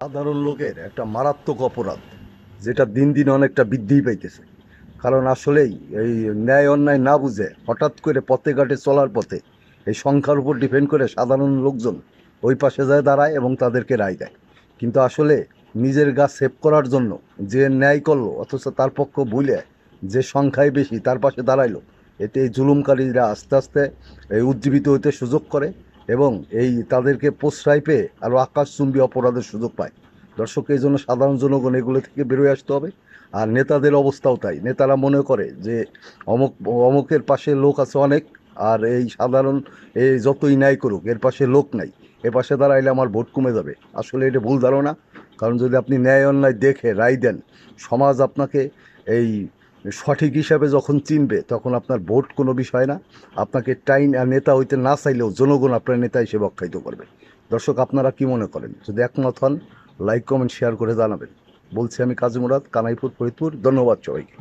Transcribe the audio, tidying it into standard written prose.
সাধারণ লোকের একটা মারাত্মক অপরাধ, যেটা দিন দিন অনেকটা বৃদ্ধি পাইতেছে। কারণ আসলেই এই ন্যায় অন্যায় না বুঝে হঠাৎ করে পথে ঘাটে চলার পথে এই সংখ্যার উপর ডিপেন্ড করে সাধারণ লোকজন ওই পাশে যায় দাঁড়ায় এবং তাদেরকে রায় দেয়। কিন্তু আসলে নিজের গা সেভ করার জন্য যে ন্যায় করলো অথচ তার পক্ষ ভুলে যে সংখ্যায় বেশি তার পাশে দাঁড়াইলো, এতে এই জুলুমকারীরা আস্তে আস্তে এই উজ্জীবিত হইতে সুযোগ করে এবং এই তাদেরকে প্রশ্রয় পেয়ে আরও আকাশচুম্বী অপরাধের সুযোগ পায়। দর্শক, এই জন্য সাধারণ জনগণ এগুলো থেকে বেরোয় আসতে হবে। আর নেতাদের অবস্থাও তাই। নেতারা মনে করে যে অমুক অমুকের পাশে লোক আছে অনেক, আর এই সাধারণ এই যতই ন্যায় করুক এর পাশে লোক নাই, এ পাশে দাঁড়াইলে আমার ভোট কমে যাবে। আসলে এটা ভুল ধারণা। কারণ যদি আপনি ন্যায় অন্যায় দেখে রায় দেন, সমাজ আপনাকে এই সঠিক হিসাবে যখন চিনবে তখন আপনার ভোট কোনো বিষয় না। আপনাকে নেতা হইতে না চাইলেও জনগণ আপনার নেতা হিসেবে আখ্যায়িত করবে। দর্শক, আপনারা কি মনে করেন? যদি একমত হন, লাইক কমেন্ট শেয়ার করে জানাবেন। বলছি আমি কাজী মুরাদ, কানাইপুর, ফরিদপুর। ধন্যবাদ সবাইকে।